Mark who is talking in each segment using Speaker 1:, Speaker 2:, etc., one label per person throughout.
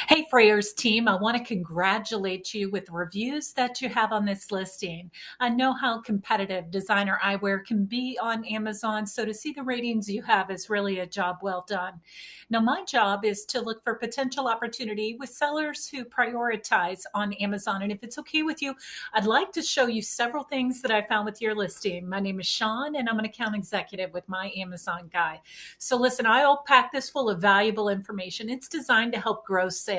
Speaker 1: Hey, Freyr's team, I want to congratulate you with the reviews that you have on this listing. I know how competitive designer eyewear can be on Amazon, so to see the ratings you have is really a job well done. Now, my job is to look for potential opportunity with sellers who prioritize on Amazon. And if it's okay with you, I'd like to show you several things that I found with your listing. My name is Sean, and I'm an account executive with my Amazon guy. So listen, I'll pack this full of valuable information. It's designed to help grow sales.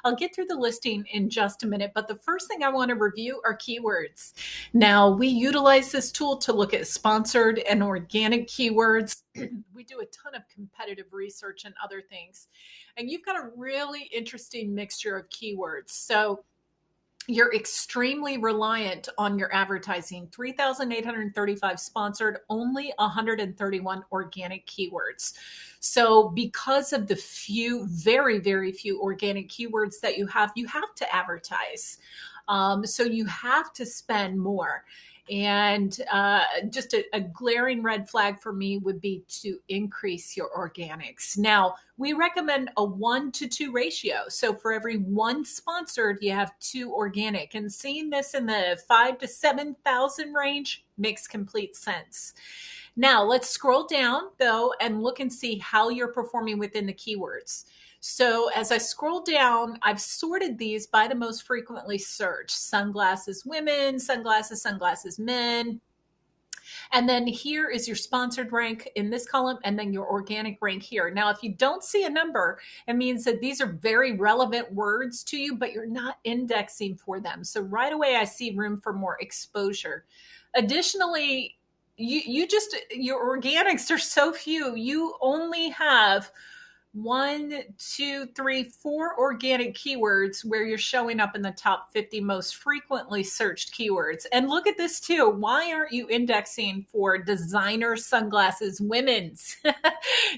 Speaker 1: I'll get through the listing in just a minute, but the first thing I want to review are keywords. Now, we utilize this tool to look at sponsored and organic keywords. We do a ton of competitive research and other things. And you've got a really interesting mixture of keywords. So you're extremely reliant on your advertising. 3,835 sponsored, only 131 organic keywords. So because of the very, very few organic keywords that you have to advertise. So you have to spend more. And just a glaring red flag for me would be to increase your organics. Now, we recommend a 1-to-2 ratio. So for every one sponsored, you have 2 organic. And seeing this in the 5,000 to 7,000 range makes complete sense. Now, let's scroll down, though, and look and see how you're performing within the keywords. So as I scroll down, I've sorted these by the most frequently searched: sunglasses women, sunglasses men. And then here is your sponsored rank in this column, and then your organic rank here. Now, if you don't see a number, it means that these are very relevant words to you, but you're not indexing for them. So right away, I see room for more exposure. Additionally, your organics are so few. You only have 4 organic keywords where you're showing up in the top 50 most frequently searched keywords. And look at this too. Why aren't you indexing for designer sunglasses women's?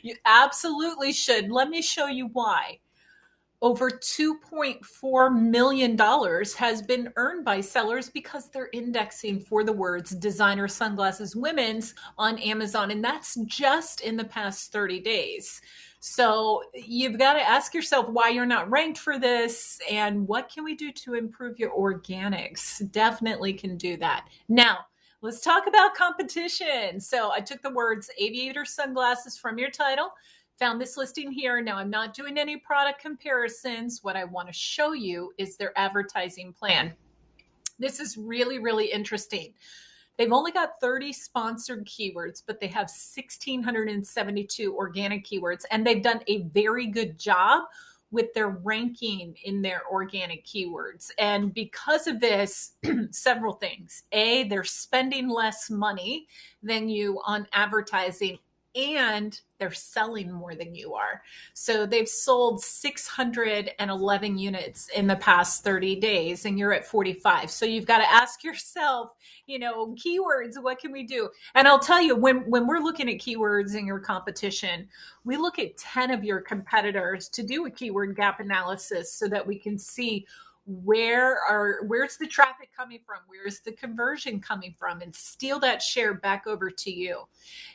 Speaker 1: You absolutely should. Let me show you why. Over $2.4 million has been earned by sellers because they're indexing for the words designer sunglasses women's on Amazon. And that's just in the past 30 days. So you've got to ask yourself why you're not ranked for this and what can we do to improve your organics. Definitely can do that. Now, let's talk about competition. So I took the words Aviator sunglasses from your title, found this listing here. Now, I'm not doing any product comparisons. What I want to show you is their advertising plan. This is really, really interesting. They've only got 30 sponsored keywords, but they have 1,672 organic keywords, and they've done a very good job with their ranking in their organic keywords. And because of this, several things. A, they're spending less money than you on advertising, and they're selling more than you are. So they've sold 611 units in the past 30 days, and you're at 45. So you've got to ask yourself, keywords, what can we do? And I'll tell you, when we're looking at keywords in your competition, we look at 10 of your competitors to do a keyword gap analysis so that we can see where's the traffic coming from? Where's the conversion coming from? And steal that share back over to you.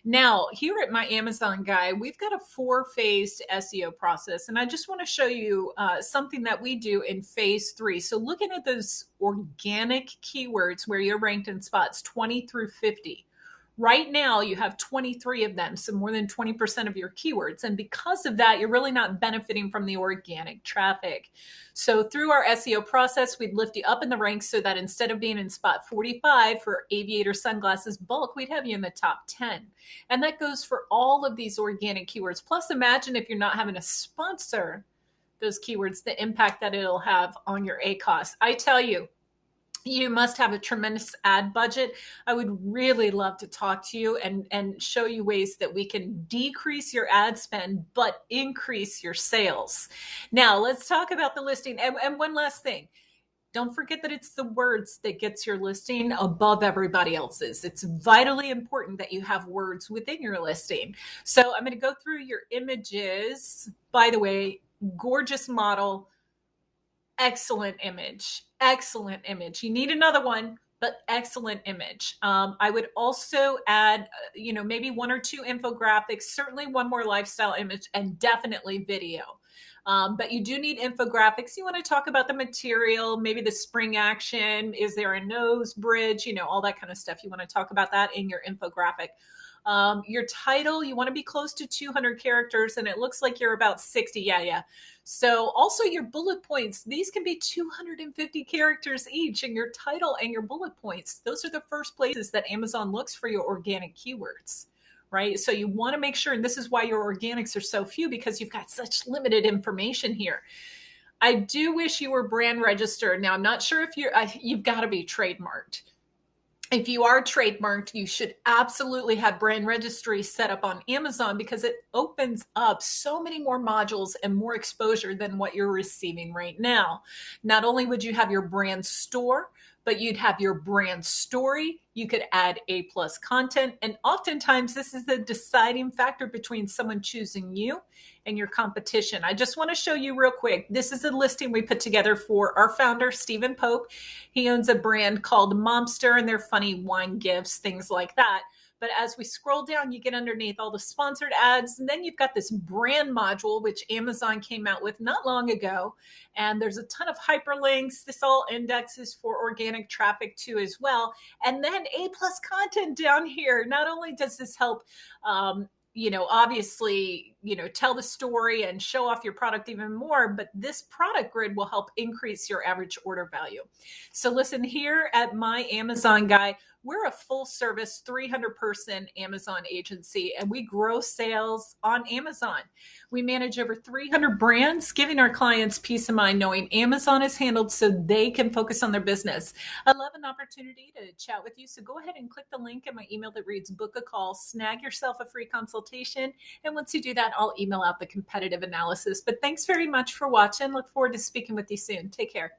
Speaker 1: Now, here at my Amazon guy, we've got a 4-phased SEO process. And I just want to show you something that we do in phase 3. So looking at those organic keywords where you're ranked in spots 20 through 50. Right now, you have 23 of them, so more than 20% of your keywords. And because of that, you're really not benefiting from the organic traffic. So through our SEO process, we'd lift you up in the ranks so that instead of being in spot 45 for Aviator sunglasses bulk, we'd have you in the top 10. And that goes for all of these organic keywords. Plus, imagine if you're not having to sponsor those keywords, the impact that it'll have on your ACoS. I tell you, you must have a tremendous ad budget. I would really love to talk to you and show you ways that we can decrease your ad spend, but increase your sales. Now, let's talk about the listing. And one last thing. Don't forget that it's the words that gets your listing above everybody else's. It's vitally important that you have words within your listing. So I'm going to go through your images. By the way, gorgeous model. Excellent image. You need another one, but excellent image. I would also add, maybe 1 or 2 infographics, certainly one more lifestyle image, and definitely video. But you do need infographics. You want to talk about the material, maybe the spring action. Is there a nose bridge? All that kind of stuff. You want to talk about that in your infographic. Your title, you want to be close to 200 characters, and it looks like you're about 60. Yeah. So also your bullet points, these can be 250 characters each, and your title and your bullet points. Those are the first places that Amazon looks for your organic keywords, right? So you want to make sure, and this is why your organics are so few, because you've got such limited information here. I do wish you were brand registered. Now, I'm not sure if you've got to be trademarked. If you are trademarked, you should absolutely have brand registry set up on Amazon, because it opens up so many more modules and more exposure than what you're receiving right now. Not only would you have your brand store, but you'd have your brand story. You could add A+ content. And oftentimes this is the deciding factor between someone choosing you and your competition. I just want to show you real quick. This is a listing we put together for our founder, Stephen Pope. He owns a brand called Momster, and they're funny wine gifts, things like that. But as we scroll down, you get underneath all the sponsored ads, and then you've got this brand module, which Amazon came out with not long ago. And there's a ton of hyperlinks. This all indexes for organic traffic too as well. And then A+ content down here. Not only does this help, obviously, tell the story and show off your product even more, but this product grid will help increase your average order value. So listen, here at My Amazon Guy, we're a full service 300-person Amazon agency, and we grow sales on Amazon. We manage over 300 brands, giving our clients peace of mind knowing Amazon is handled so they can focus on their business. I'd love an opportunity to chat with you. So go ahead and click the link in my email that reads book a call, snag yourself a free consultation. And once you do that, I'll email out the competitive analysis. But thanks very much for watching. Look forward to speaking with you soon. Take care.